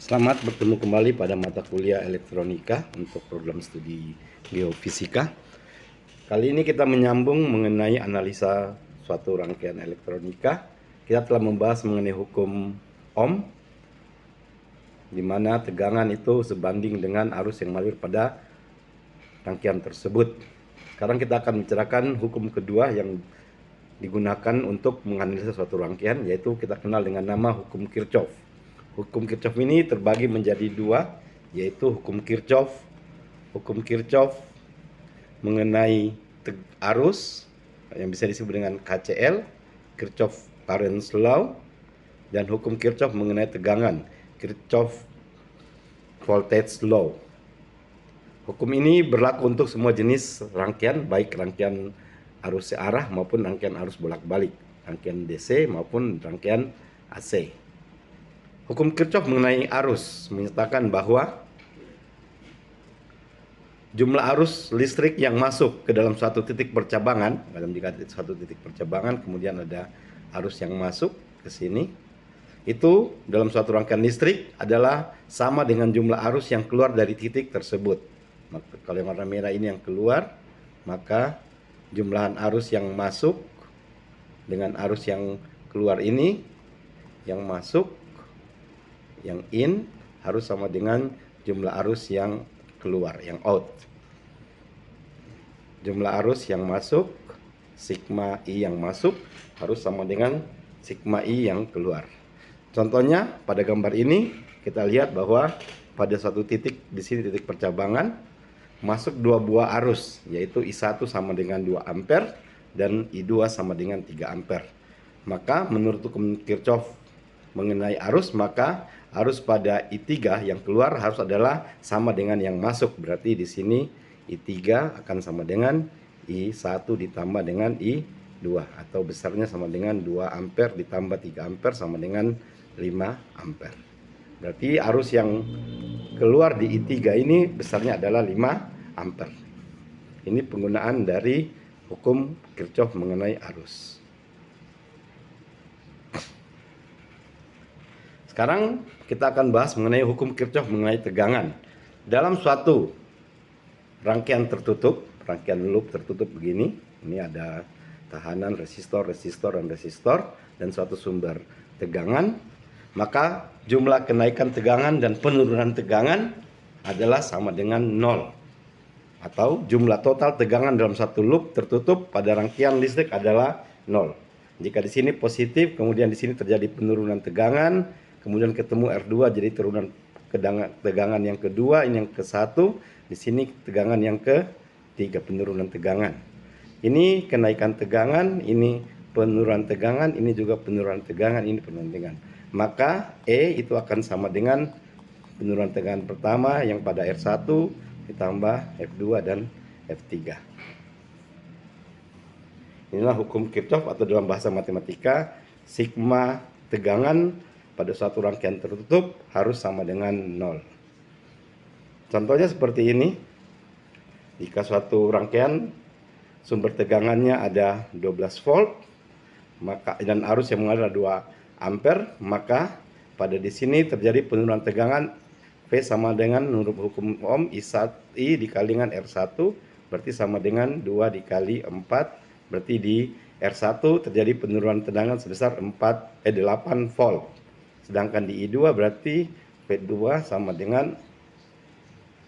Selamat bertemu kembali pada mata kuliah elektronika untuk program studi geofisika. Kali ini kita menyambung mengenai analisa suatu rangkaian elektronika. Kita telah membahas mengenai hukum Ohm, di mana tegangan itu sebanding dengan arus yang mengalir pada rangkaian tersebut. Sekarang kita akan bicarakan hukum kedua yang digunakan untuk menganalisa suatu rangkaian, yaitu kita kenal dengan nama hukum Kirchhoff. Hukum Kirchhoff ini terbagi menjadi dua, yaitu hukum Kirchhoff. Hukum Kirchhoff mengenai arus yang bisa disebut dengan KCL, Kirchhoff Current Law, dan hukum Kirchhoff mengenai tegangan, Kirchhoff Voltage Law. Hukum ini berlaku untuk semua jenis rangkaian, baik rangkaian arus searah maupun rangkaian arus bolak-balik, rangkaian DC maupun rangkaian AC. Hukum Kirchhoff mengenai arus menyatakan bahwa jumlah arus listrik yang masuk ke dalam suatu titik percabangan, jika suatu titik percabangan kemudian ada arus yang masuk ke sini, itu dalam suatu rangkaian listrik adalah sama dengan jumlah arus yang keluar dari titik tersebut. Maka, kalau yang warna merah ini yang keluar, maka jumlahan arus yang masuk dengan arus yang keluar ini, yang masuk, yang in harus sama dengan jumlah arus yang keluar, yang out. Jumlah arus yang masuk, sigma I yang masuk harus sama dengan sigma I yang keluar. Contohnya pada gambar ini kita lihat bahwa pada satu titik di sini titik percabangan masuk dua buah arus, yaitu I1 sama dengan 2 ampere dan I2 sama dengan 3 ampere. Maka menurut hukum Kirchhoff mengenai arus, maka arus pada I3 yang keluar harus adalah sama dengan yang masuk. Berarti di sini I3 akan sama dengan I1 ditambah dengan I2, atau besarnya sama dengan 2 ampere ditambah 3 ampere sama dengan 5 ampere. Berarti arus yang keluar di I3 ini besarnya adalah 5 ampere. Ini penggunaan dari hukum Kirchhoff mengenai arus. Sekarang kita akan bahas mengenai hukum Kirchhoff mengenai tegangan. Dalam suatu rangkaian tertutup, rangkaian loop tertutup begini, ini ada tahanan, resistor, dan suatu sumber tegangan, maka jumlah kenaikan tegangan dan penurunan tegangan adalah sama dengan 0. Atau jumlah total tegangan dalam satu loop tertutup pada rangkaian listrik adalah 0. Jika di sini positif, kemudian di sini terjadi penurunan tegangan, kemudian ketemu R2 jadi turunan tegangan yang kedua, ini yang ke-1, di sini tegangan yang ke-3, penurunan tegangan. Ini kenaikan tegangan, ini penurunan tegangan, ini juga penurunan tegangan, ini penurunan tegangan. Maka E itu akan sama dengan penurunan tegangan pertama yang pada R1 ditambah F2 dan F3. Inilah hukum Kirchhoff, atau dalam bahasa matematika, sigma tegangan pada suatu rangkaian tertutup harus sama dengan 0. Contohnya seperti ini. Jika suatu rangkaian sumber tegangannya ada 12 volt, maka dan arus yang mengalir 2 ampere, maka pada di sini terjadi penurunan tegangan V sama dengan menurut hukum Ohm I dikali dengan R1, berarti sama dengan 2 dikali 4, berarti di R1 terjadi penurunan tegangan sebesar 8 volt. Sedangkan di I2 berarti V2 sama dengan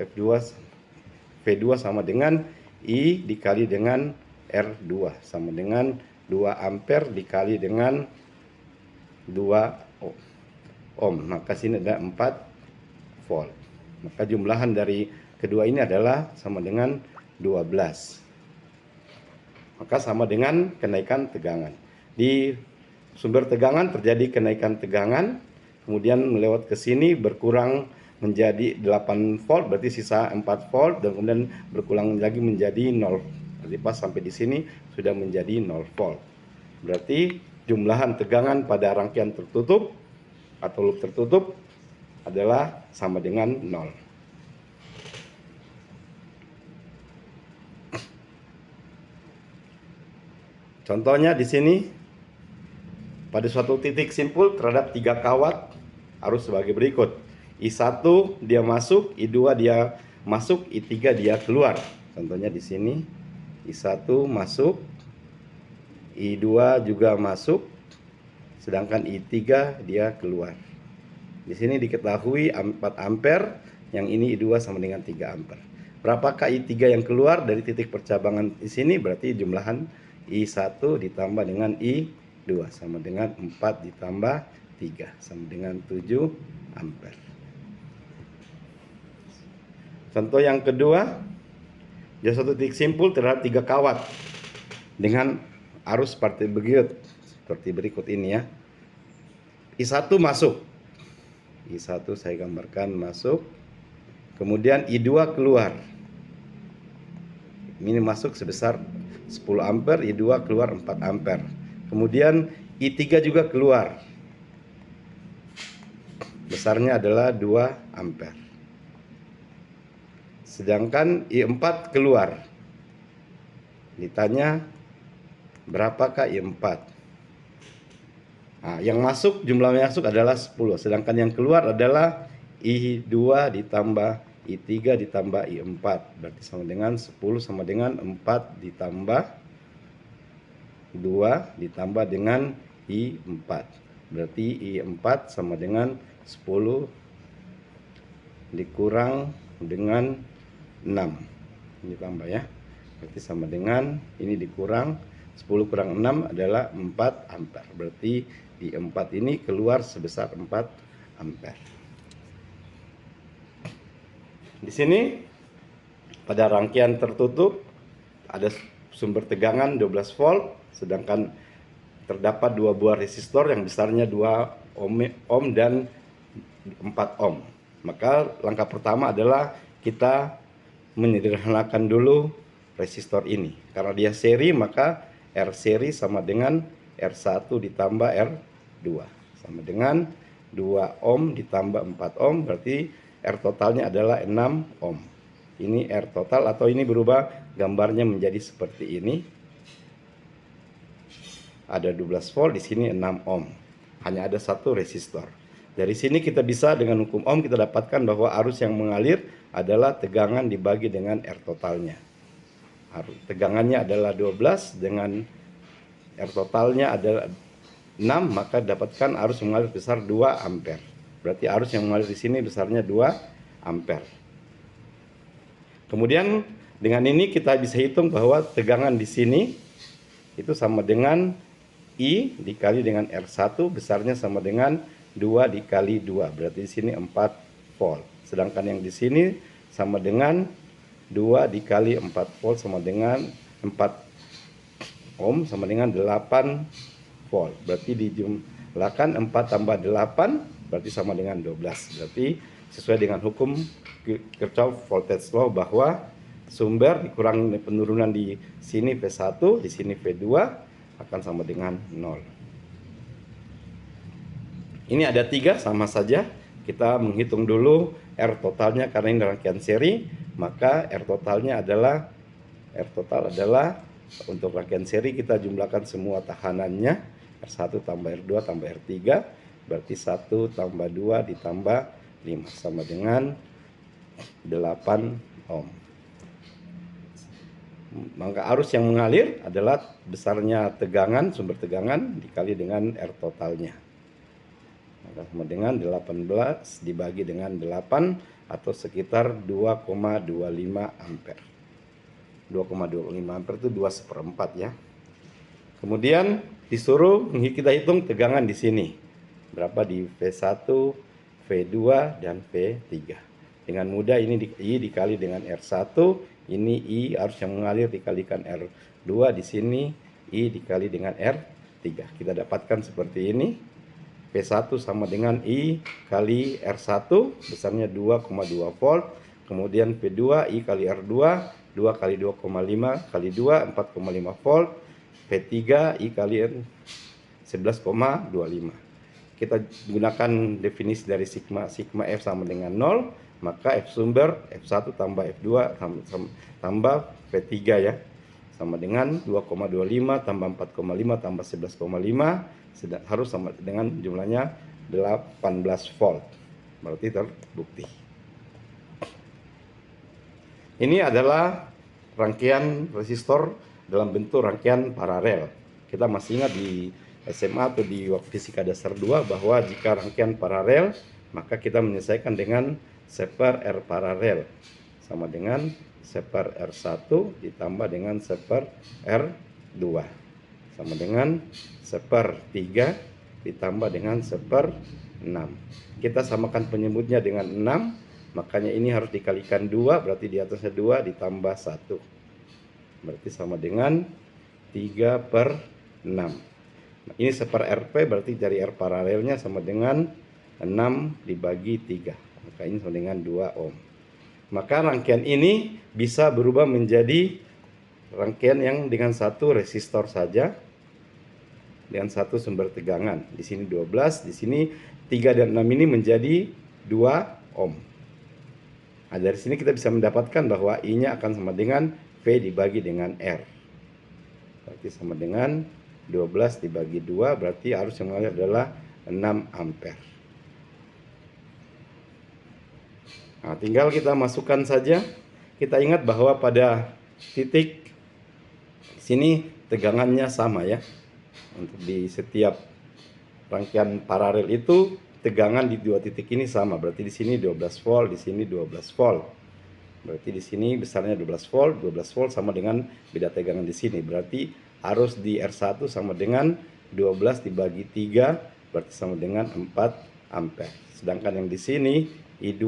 V2 sama dengan I dikali dengan R2 sama dengan 2 ampere dikali dengan 2 ohm. Maka sini ada 4 volt. Maka jumlahan dari kedua ini adalah sama dengan 12. Maka sama dengan kenaikan tegangan. Di sumber tegangan terjadi kenaikan tegangan, kemudian melewat ke sini berkurang menjadi 8 volt, berarti sisa 4 volt, dan kemudian berkurang lagi menjadi 0. Berarti pas sampai di sini sudah menjadi 0 volt. Berarti jumlahan tegangan pada rangkaian tertutup atau loop tertutup adalah sama dengan 0. Contohnya di sini pada suatu titik simpul terhadap 3 kawat arus sebagai berikut. I1 dia masuk, I2 dia masuk, I3 dia keluar. Contohnya di sini I1 masuk, I2 juga masuk, sedangkan I3 dia keluar. Di sini diketahui 4 ampere, yang ini I2 sama dengan 3 ampere. Berapakah I3 yang keluar dari titik percabangan di sini? Berarti jumlahan I1 ditambah dengan I2 sama dengan 4 ditambah 3 sama dengan 7 ampere. Contoh yang kedua, dia satu titik simpul terhadap 3 kawat dengan arus seperti berikut ini ya. I1 masuk. I1 saya gambarkan masuk. Kemudian I2 keluar. Ini masuk sebesar 10 ampere, I2 keluar 4 ampere. Kemudian I3 juga keluar. Besarnya adalah 2 ampere. Sedangkan I4 keluar. Ditanya berapakah I4? Nah, yang masuk, jumlah masuk adalah 10. Sedangkan yang keluar adalah I2 ditambah I3 ditambah I4. Berarti sama dengan 10 sama dengan 4 ditambah 2 ditambah dengan I4. Berarti I4 sama dengan 10 dikurang dengan 6. Ini tambah ya. Berarti sama dengan ini dikurang 10 kurang 6 adalah 4 ampere. Berarti I4 ini keluar sebesar 4 ampere. Di sini pada rangkaian tertutup ada sumber tegangan 12 volt, sedangkan terdapat 2 buah resistor yang besarnya 2 ohm dan 4 ohm. Maka langkah pertama adalah kita menyederhanakan dulu resistor ini. Karena dia seri, maka R seri sama dengan R1 ditambah R2 sama dengan 2 ohm ditambah 4 ohm, berarti R totalnya adalah 6 ohm. Ini R total, atau ini berubah gambarnya menjadi seperti ini. Ada 12 volt, di sini 6 ohm. Hanya ada satu resistor. Dari sini kita bisa dengan hukum ohm kita dapatkan bahwa arus yang mengalir adalah tegangan dibagi dengan R totalnya. Tegangannya adalah 12 dengan R totalnya adalah 6, maka dapatkan arus yang mengalir besar 2 ampere. Berarti arus yang mengalir di sini besarnya 2 ampere. Kemudian dengan ini kita bisa hitung bahwa tegangan di sini itu sama dengan I dikali dengan R1, besarnya sama dengan 2 dikali 2. Berarti di sini 4 volt. Sedangkan yang di sini sama dengan 2 dikali 4 volt sama dengan 4 ohm sama dengan 8 volt. Berarti dijumlahkan 4 tambah 8 berarti sama dengan 12. Berarti sesuai dengan hukum Kirchhoff voltage law bahwa sumber dikurang penurunan di sini V1, di sini V2 akan sama dengan 0. Ini ada 3 sama saja. Kita menghitung dulu R totalnya karena ini rangkaian seri, maka R total adalah untuk rangkaian seri kita jumlahkan semua tahanannya, R1 tambah R2 tambah R3, berarti 1 tambah 2 ditambah 5 sama dengan 8 ohm. Maka arus yang mengalir adalah besarnya tegangan, sumber tegangan dikali dengan R totalnya. Maka sama dengan 18 dibagi dengan 8 atau sekitar 2,25 ampere. 2,25 ampere itu 2/4 ya. Kemudian disuruh kita hitung tegangan di sini. Berapa di V1, V2 dan V3. Dengan mudah ini I dikali dengan R1, ini I arus yang mengalir dikalikan R2, di sini I dikali dengan R3. Kita dapatkan seperti ini. V1 sama dengan I kali R1, besarnya 2,2 volt. Kemudian V2 I kali R2, 2 kali 2,5 kali 2, 4,5 volt. V3 I kali 11,25. Kita gunakan definisi dari sigma F sama dengan 0, maka F sumber F1 tambah F2 tambah V3 ya, sama dengan 2,25 tambah 4,5 tambah 11,5 harus sama dengan jumlahnya 18 volt. berarti terbukti. Ini adalah rangkaian resistor dalam bentuk rangkaian paralel. Kita masih ingat di SMA atau di fisika dasar 2 bahwa jika rangkaian paralel maka kita menyelesaikan dengan seper R paralel sama dengan seper R1 ditambah dengan seper R2 sama dengan seper 3 ditambah dengan seper 6. Kita samakan penyebutnya dengan 6. Makanya ini harus dikalikan 2, berarti di atasnya 2 ditambah 1. Berarti sama dengan 3/6. Nah, ini seper RP, berarti dari R paralelnya sama dengan 6 dibagi 3. Maka ini sama dengan 2 ohm. Maka rangkaian ini bisa berubah menjadi rangkaian yang dengan satu resistor saja, dengan satu sumber tegangan. Di sini 12, di sini 3 dan 6 ini menjadi 2 ohm. Nah, dari sini kita bisa mendapatkan bahwa I-nya akan sama dengan V dibagi dengan R. Berarti sama dengan 12 dibagi 2, berarti arus yang mengalir adalah 6 ampere. Nah, tinggal kita masukkan saja. Kita ingat bahwa pada titik sini tegangannya sama ya. Untuk di setiap rangkaian paralel itu tegangan di dua titik ini sama, berarti di sini 12 volt, di sini 12 volt. Berarti di sini besarnya 12 volt sama dengan beda tegangan di sini. Berarti arus di R1 sama dengan 12 dibagi 3, berarti sama dengan 4 ampere. Sedangkan yang di sini I2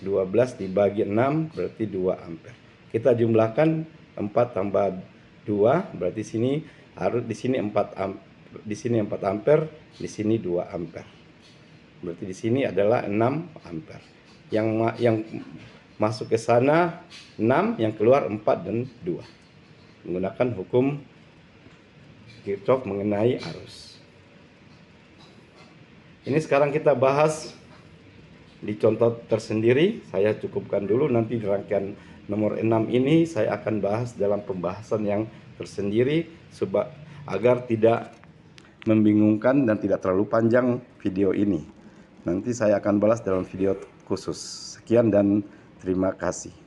12 dibagi 6 berarti 2 ampere. Kita jumlahkan 4 tambah 2, berarti sini harus di sini 4 ampere, di sini 4 ampere, di sini 2 ampere. Berarti di sini adalah 6 ampere. Yang masuk ke sana 6, yang keluar 4 dan 2. Menggunakan hukum Kirchhoff mengenai arus. Ini sekarang kita bahas di contoh tersendiri. Saya cukupkan dulu, nanti di rangkaian nomor 6 ini saya akan bahas dalam pembahasan yang tersendiri agar tidak membingungkan dan tidak terlalu panjang video ini. Nanti saya akan balas dalam video khusus. Sekian dan terima kasih.